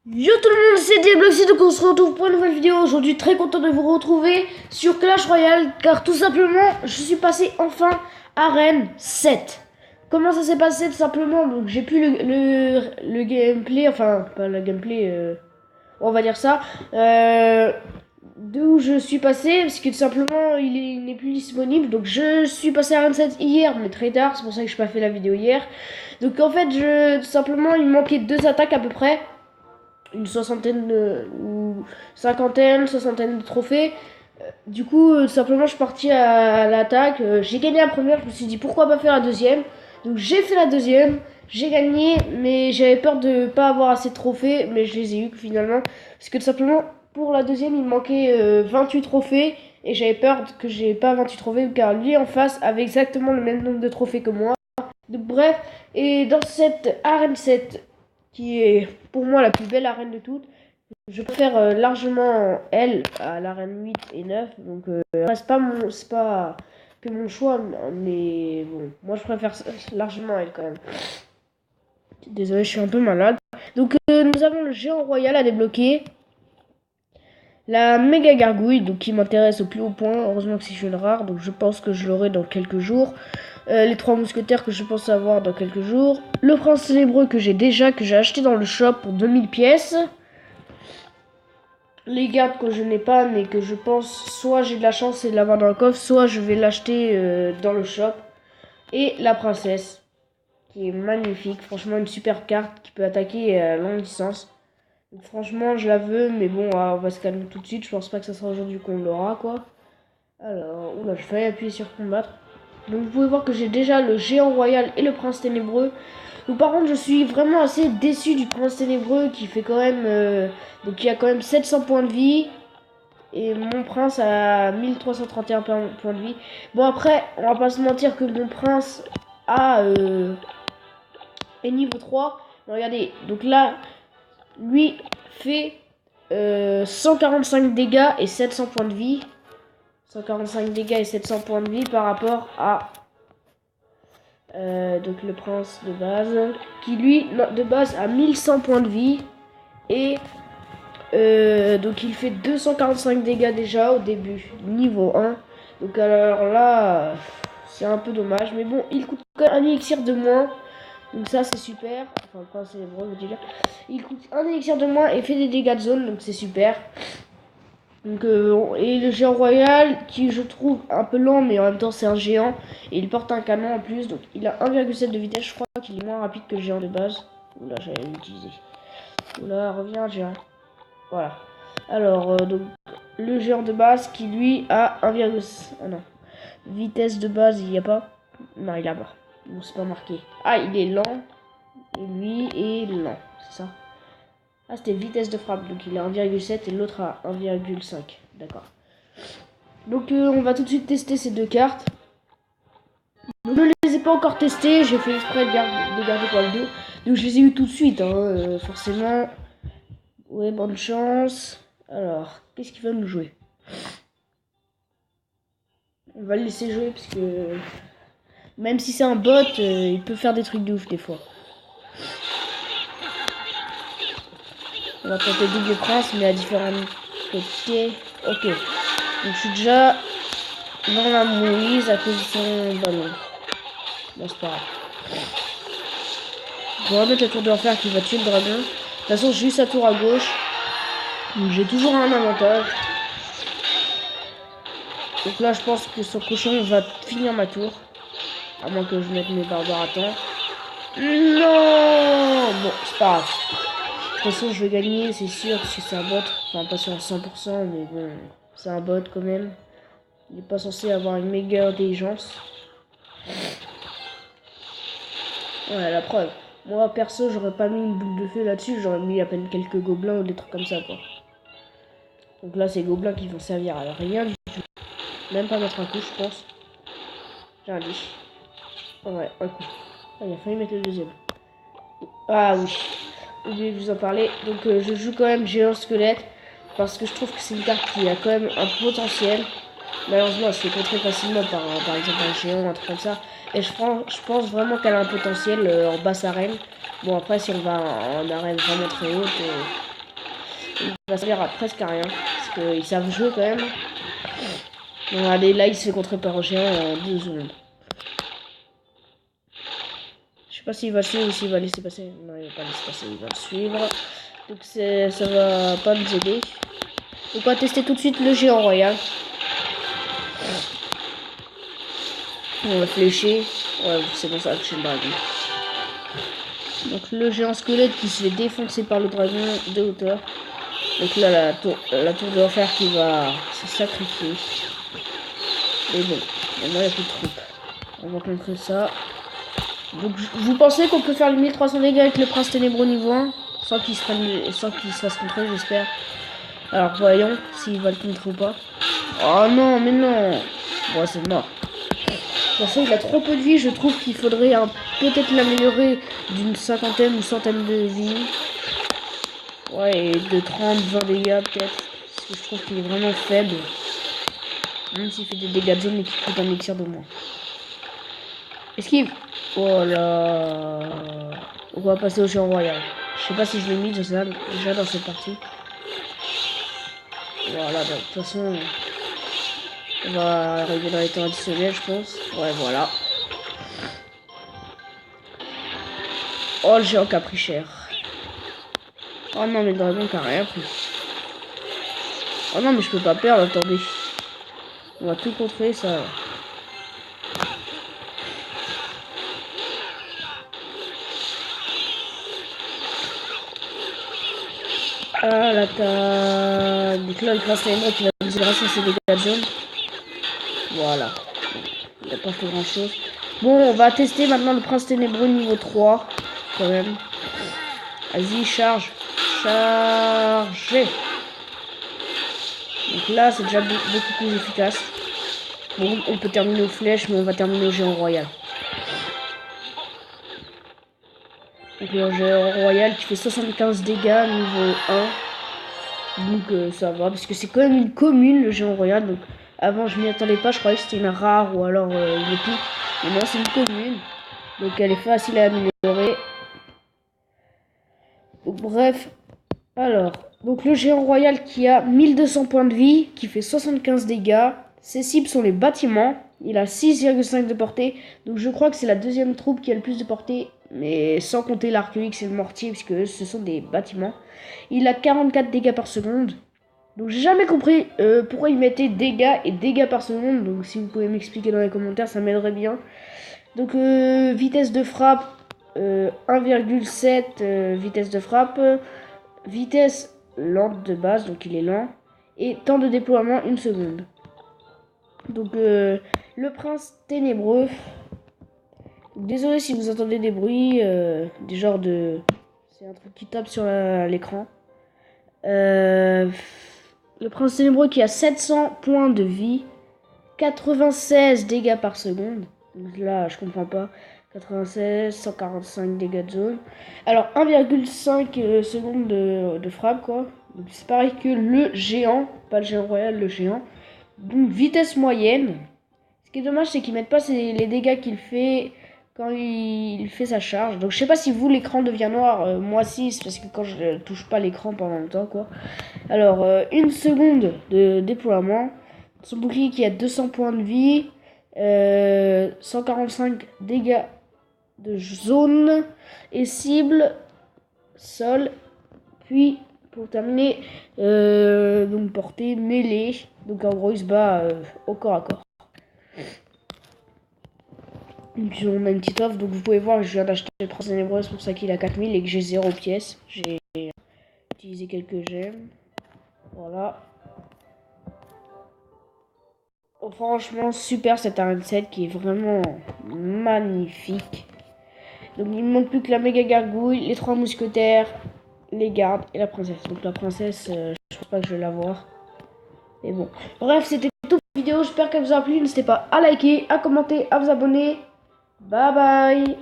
Yo tout le monde, c'est Diabloxy, donc on se retrouve pour une nouvelle vidéo. Aujourd'hui, très content de vous retrouver sur Clash Royale, car tout simplement, je suis passé enfin à Arène 7. Comment ça s'est passé? Tout simplement, donc j'ai pu le gameplay, enfin, pas le gameplay, on va dire ça, d'où je suis passé, parce que tout simplement, il n'est plus disponible. Donc je suis passé à Arène 7 hier, mais très tard, c'est pour ça que je n'ai pas fait la vidéo hier. Donc en fait, tout simplement, il me manquait 2 attaques à peu près. Une soixantaine ou cinquantaine, soixantaine de trophées. Du coup, simplement, je suis parti à l'attaque. J'ai gagné la première, je me suis dit pourquoi pas faire la deuxième. Donc j'ai fait la deuxième, j'ai gagné, mais j'avais peur de pas avoir assez de trophées, mais je les ai eu finalement. Parce que tout simplement, pour la deuxième, il me manquait 28 trophées, et j'avais peur que j'ai pas 28 trophées, car lui en face avait exactement le même nombre de trophées que moi. Donc bref, et dans cette arène 7, qui est pour moi la plus belle arène de toutes, je préfère largement elle à l'arène 8 et 9. Donc c'est pas que mon choix, mais bon, moi je préfère largement elle quand même. Désolé, je suis un peu malade. Donc nous avons le géant royal à débloquer. La méga gargouille, donc qui m'intéresse au plus haut point. Heureusement que c'est une rare, donc je pense que je l'aurai dans quelques jours. Les 3 mousquetaires que je pense avoir dans quelques jours. Le prince ténébreux que j'ai acheté dans le shop pour 2000 pièces. Les gardes que je n'ai pas, mais que je pense soit j'ai de la chance et de l'avoir dans le coffre, soit je vais l'acheter dans le shop. Et la princesse, qui est magnifique, franchement une super carte qui peut attaquer à longue distance. Donc, franchement, je la veux, mais bon, on va se calmer tout de suite. Je pense pas que ça sera aujourd'hui qu'on l'aura, quoi. Alors, oula, je vais appuyer sur combattre. Donc vous pouvez voir que j'ai déjà le géant royal et le prince ténébreux. Donc par contre je suis vraiment assez déçu du prince ténébreux qui fait quand même donc il a quand même 700 points de vie. Et mon prince a 1331 points de vie. Bon après on va pas se mentir que mon prince est niveau 3. Mais regardez, donc là lui fait 145 dégâts et 700 points de vie. 145 dégâts et 700 points de vie par rapport à donc le prince de base qui lui de base a 1100 points de vie et donc il fait 245 dégâts déjà au début niveau 1. Donc alors là c'est un peu dommage, mais bon il coûte quand même un élixir de moins, donc ça c'est super. Enfin le prince ténébreux je veux dire, il coûte un élixir de moins et fait des dégâts de zone, donc c'est super. Donc, et le géant royal qui je trouve un peu lent, mais en même temps c'est un géant et il porte un canon en plus, donc il a 1,7 de vitesse. Je crois qu'il est moins rapide que le géant de base. Oula, j'allais l'utiliser. Oula, reviens géant. Voilà. Alors donc le géant de base qui lui a 1,5. Ah non, vitesse de base il y a pas. Non, il a pas. Bon, c'est pas marqué. Ah, il est lent et lui est lent, c'est ça. Ah, c'était vitesse de frappe, donc il a 1,7 et l'autre a 1,5. D'accord. Donc on va tout de suite tester ces deux cartes. Donc, je ne les ai pas encore testées, j'ai fait exprès de garder pour la vidéo. Donc je les ai eu tout de suite, hein, forcément. Ouais, bonne chance. Alors, qu'est-ce qu'il va nous jouer? On va le laisser jouer parce que même si c'est un bot, il peut faire des trucs de ouf des fois. On va tenter double prince, mais à différents côtés. Ok. Donc je suis déjà dans la mouise à cause de son ballon. Bon, c'est pas grave. On va mettre le tour de l'enfer qui va tuer le dragon. De toute façon, j'ai eu sa tour à gauche. Donc j'ai toujours un avantage. Donc là, je pense que son cochon va finir ma tour. À moins que je mette mes barbares à temps. Non. Bon, c'est pas grave. De toute façon, je vais gagner, c'est sûr, parce que c'est un bot. Enfin, pas sûr à 100%, mais bon, c'est un bot quand même. Il n'est pas censé avoir une méga intelligence. Ouais, la preuve. Moi, perso, j'aurais pas mis une boule de feu là-dessus. J'aurais mis à peine quelques gobelins ou des trucs comme ça, quoi. Donc là, c'est les gobelins qui vont servir à rien du tout. Même pas mettre un coup, je pense. J'ai un lit. Ouais, un coup. Ah, il a fallu mettre le deuxième. Ah oui. Je vais vous en parler. Donc, je joue quand même géant squelette. Parce que je trouve que c'est une carte qui a quand même un potentiel. Malheureusement, elle se fait contrer facilement par exemple un géant, un truc comme ça. Et je pense vraiment qu'elle a un potentiel en basse arène. Bon, après, si on va en arène vraiment très haute, Il va servir à presque à rien. Parce qu'ils savent jouer quand même. Bon, regardez, là il se fait contrer par un géant en 2 secondes. Je sais pas s'il va le suivre ou s'il va laisser passer. Non, il va pas laisser passer, il va le suivre. Donc ça va pas nous aider. Donc on va tester tout de suite le géant royal. On va flécher. Ouais, c'est bon, ça a touché le dragon. Donc le géant squelette qui se fait défoncer par le dragon de hauteur. Donc là, la tour de l'enfer qui va se sacrifier. Et bon, maintenant il n'y a plus de troupes. On va contrer ça. Donc vous pensez qu'on peut faire les 1300 dégâts avec le prince ténébreux niveau 1 sans qu'il se fasse contrer, j'espère. Alors voyons s'il va le contrer ou pas. Oh non, mais non. Bon, c'est mort. De toute façon, il a trop peu de vie. Je trouve qu'il faudrait peut-être l'améliorer d'une cinquantaine ou centaine de vie. Ouais, et de 30, 20 dégâts peut-être. Parce que je trouve qu'il est vraiment faible. Même s'il fait des dégâts de zone et qu'il coûte un élixir de moins. Esquive. Voilà. On va passer au géant royal. Je sais pas si je l'ai mis déjà dans cette partie. Voilà, de toute façon, on va arriver dans les temps additionnels, je pense. Ouais, voilà. Oh, le géant qui a pris cher. Oh non, mais le dragon qui a rien pris. Oh non, mais je peux pas perdre, attendez. On va tout contrer, ça. Ah, l'attaque. Donc là, le prince ténébreux qui va nous aider grâce à ses dégâts de zone. Voilà. Il n'a pas fait grand chose. Bon, on va tester maintenant le prince ténébreux niveau 3. Quand même. Vas-y, charge. Chargez. Donc là, c'est déjà beaucoup plus efficace. Bon, on peut terminer aux flèches, mais on va terminer au géant royal. Donc le géant royal qui fait 75 dégâts niveau 1. Donc ça va, parce que c'est quand même une commune, le géant royal. Donc avant, je m'y attendais pas, je croyais que c'était une rare ou alors une épique. Mais non, c'est une commune. Donc elle est facile à améliorer. Donc, bref, alors, donc le géant royal qui a 1200 points de vie, qui fait 75 dégâts. Ses cibles sont les bâtiments. Il a 6,5 de portée. Donc je crois que c'est la deuxième troupe qui a le plus de portée. Mais sans compter l'arc-x et le mortier, puisque ce sont des bâtiments. Il a 44 dégâts par seconde. Donc j'ai jamais compris pourquoi il mettait dégâts et dégâts par seconde. Donc si vous pouvez m'expliquer dans les commentaires, ça m'aiderait bien. Donc vitesse de frappe 1,7 vitesse de frappe. Vitesse lente de base, donc il est lent. Et temps de déploiement 1 seconde. Donc le prince ténébreux. Désolé si vous entendez des bruits, des genres de... C'est un truc qui tape sur l'écran. Le prince ténébreux qui a 700 points de vie. 96 dégâts par seconde. Donc là, je comprends pas. 96, 145 dégâts de zone. Alors 1,5 secondes de frappe, quoi. Donc c'est pareil que le géant, pas le géant royal, le géant. Donc vitesse moyenne. Ce qui est dommage, c'est qu'ils mettent pas les dégâts qu'il fait quand il fait sa charge. Donc je sais pas si vous l'écran devient noir. Moi si, c'est parce que quand je touche pas l'écran pendant longtemps, quoi. Alors 1 seconde de déploiement. Son bouclier qui a 200 points de vie. 145 dégâts de zone et cible sol, puis pour terminer donc portée mêlée, donc en gros il se bat au corps à corps. Et puis on a une petite offre, donc vous pouvez voir, je viens d'acheter le prince ténébreux, c'est pour ça qu'il a 4000 et que j'ai 0 pièces. J'ai utilisé quelques gemmes, voilà. Oh, franchement super cette arène 7 qui est vraiment magnifique. Donc il ne manque plus que la méga gargouille, les 3 mousquetaires, les gardes et la princesse. Donc la princesse, je pense pas que je vais la voir. Mais bon. Bref, c'était tout pour la vidéo. J'espère qu'elle vous a plu. N'hésitez pas à liker, à commenter, à vous abonner. Bye bye.